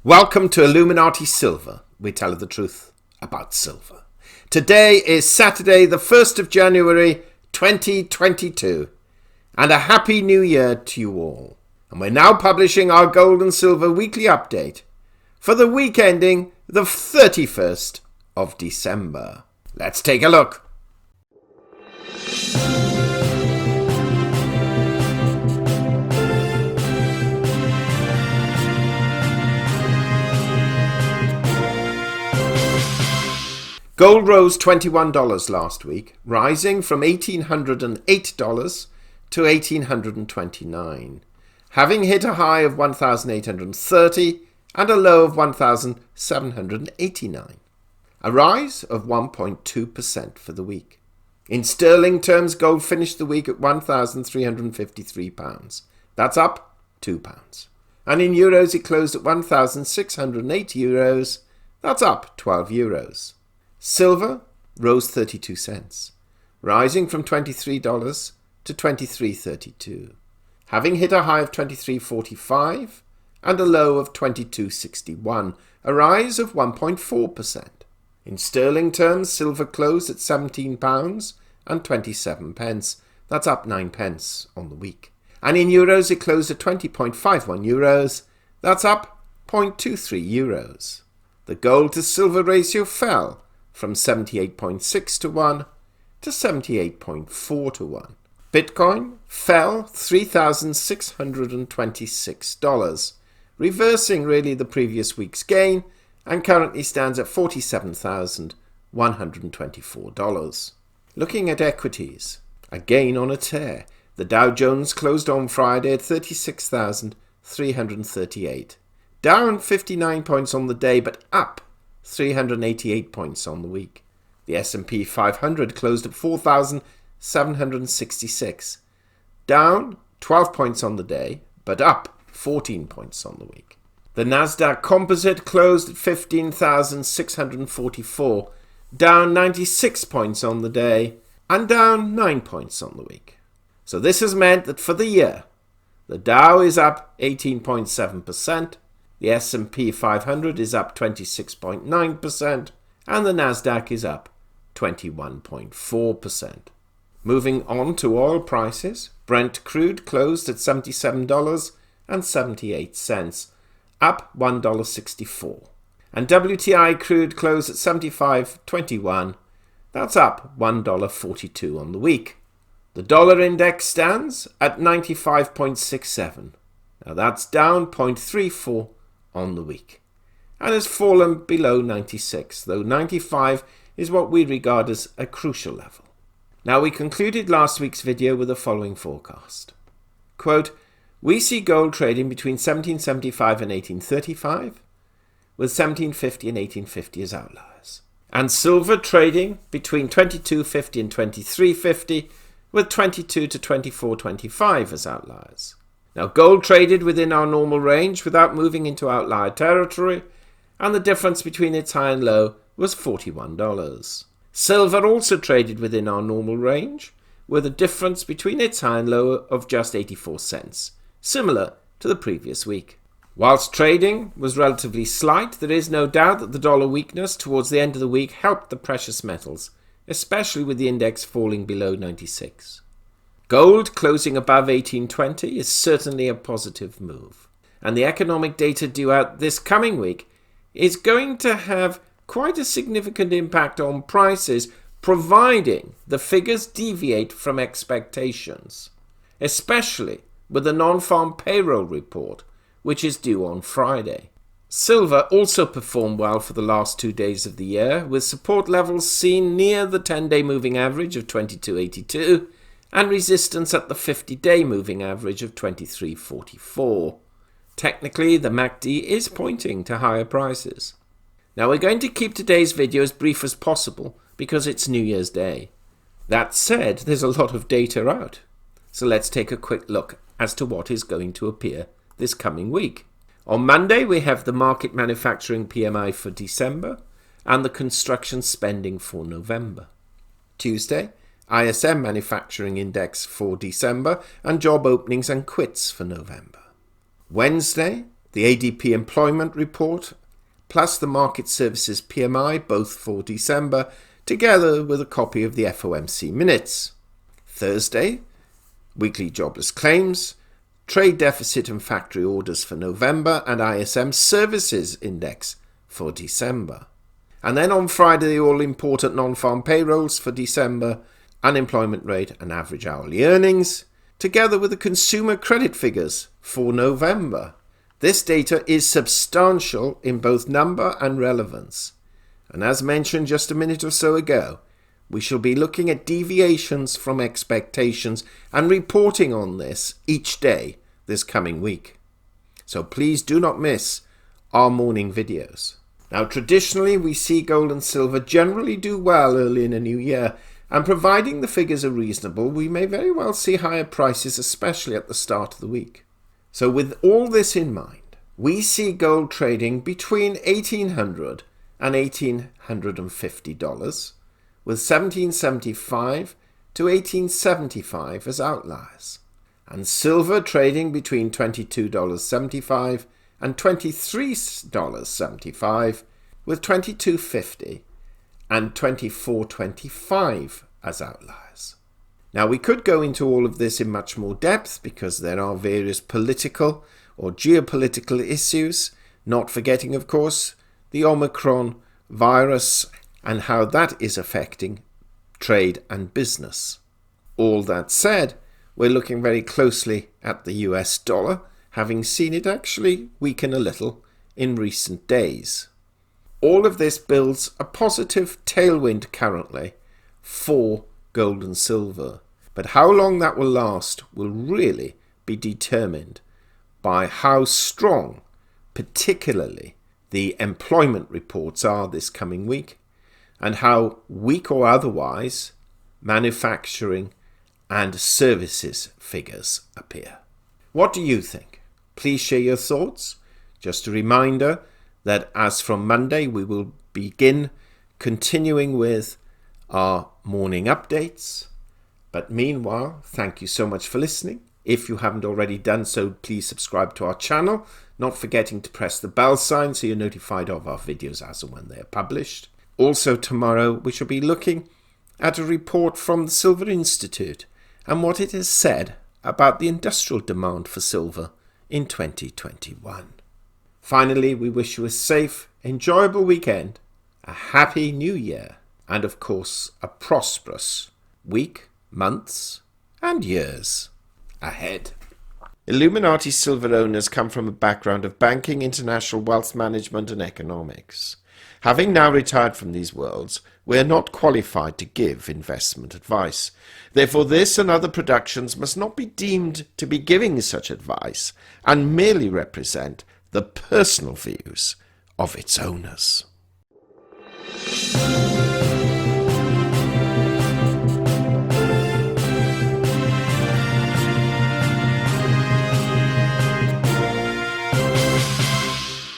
Welcome to Illuminati Silver. We tell you the truth about silver. Today is Saturday, the 1st of January, 2022. And a happy new year to you all. And we're now publishing our gold and silver weekly update for the week ending the 31st of December. Let's take a look. Gold rose $21 last week, rising from $1,808 to $1,829, having hit a high of $1,830 and a low of $1,789, a rise of 1.2% for the week. In sterling terms, gold finished the week at £1,353. That's up £2. And in euros, it closed at €1,608. That's up €12. Silver rose 32 cents, rising from $23 to $23.32, having hit a high of $23.45 and a low of $22.61, a rise of 1.4%. In sterling terms, silver closed at £17 and 27 pence. That's up 9 pence on the week. And in euros, it closed at €20.51. That's up €0.23. The gold to silver ratio fell from 78.6 to 1 to 78.4 to 1. Bitcoin fell $3,626, reversing really the previous week's gain, and currently stands at $47,124. Looking at equities, a gain on a tear. The Dow Jones closed on Friday at 36,338, down 59 points on the day, but up 388 points on the week. The S&P 500 closed at 4,766, down 12 points on the day, but up 14 points on the week. The Nasdaq Composite closed at 15,644, down 96 points on the day, and down 9 points on the week. So this has meant that for the year, the Dow is up 18.7%, the S&P 500 is up 26.9%, and the Nasdaq is up 21.4%. Moving on to oil prices, Brent crude closed at $77.78, up $1.64. And WTI crude closed at $75.21, that's up $1.42 on the week. The dollar index stands at 95.67. Now that's down 0.34 on the week, and has fallen below 96, though 95 is what we regard as a crucial level. Now, we concluded last week's video with the following forecast. Quote, we see gold trading between 1775 and 1835, with 1750 and 1850 as outliers, and silver trading between 2250 and 2350, with 22 to 2425 as outliers. Now, gold traded within our normal range without moving into outlier territory, and the difference between its high and low was $41. Silver also traded within our normal range, with a difference between its high and low of just 84 cents, similar to the previous week. Whilst trading was relatively slight, there is no doubt that the dollar weakness towards the end of the week helped the precious metals, especially with the index falling below 96. Gold closing above 1820 is certainly a positive move, and the economic data due out this coming week is going to have quite a significant impact on prices, providing the figures deviate from expectations, especially with the non-farm payroll report, which is due on Friday. Silver also performed well for the last 2 days of the year, with support levels seen near the 10-day moving average of 22.82 and resistance at the 50-day moving average of 23.44. Technically, the MACD is pointing to higher prices. Now, we're going to keep today's video as brief as possible because it's New Year's Day. That said, there's a lot of data out. So let's take a quick look as to what is going to appear this coming week. On Monday, we have the market manufacturing PMI for December and the construction spending for November. Tuesday, ISM manufacturing index for December and job openings and quits for November. Wednesday, the ADP employment report, plus the market services PMI, both for December, together with a copy of the FOMC minutes. Thursday, weekly jobless claims, trade deficit and factory orders for November, and ISM services index for December. And then on Friday, the all-important non-farm payrolls for December, unemployment rate and average hourly earnings, together with the consumer credit figures for November. This data is substantial in both number and relevance. And as mentioned just a minute or so ago, we shall be looking at deviations from expectations and reporting on this each day this coming week. So please do not miss our morning videos. Now, traditionally, we see gold and silver generally do well early in a new year, and providing the figures are reasonable, we may very well see higher prices, especially at the start of the week. So with all this in mind, we see gold trading between $1,800 and $1,850, with $1,775 to $1,875 as outliers, and silver trading between $22.75 and $23.75, with $22.50 and $24.25 as outliers. Now, we could go into all of this in much more depth because there are various political or geopolitical issues, not forgetting, of course, the Omicron virus and how that is affecting trade and business. All that said, we're looking very closely at the US dollar, having seen it actually weaken a little in recent days. All of this builds a positive tailwind currently for gold and silver, but how long that will last will really be determined by how strong, particularly, the employment reports are this coming week, and how weak or otherwise manufacturing and services figures appear. What do you think? Please share your thoughts. Just a reminder that as from Monday, we will begin continuing with our morning updates. But meanwhile, thank you so much for listening. If you haven't already done so, please subscribe to our channel, not forgetting to press the bell sign so you're notified of our videos as and when they are published. Also tomorrow, we shall be looking at a report from the Silver Institute and what it has said about the industrial demand for silver in 2021. Finally, we wish you a safe, enjoyable weekend, a happy new year, and of course, a prosperous week, months, and years ahead. Illuminati silver owners come from a background of banking, international wealth management, and economics. Having now retired from these worlds, we are not qualified to give investment advice. Therefore, this and other productions must not be deemed to be giving such advice and merely represent the personal views of its owners.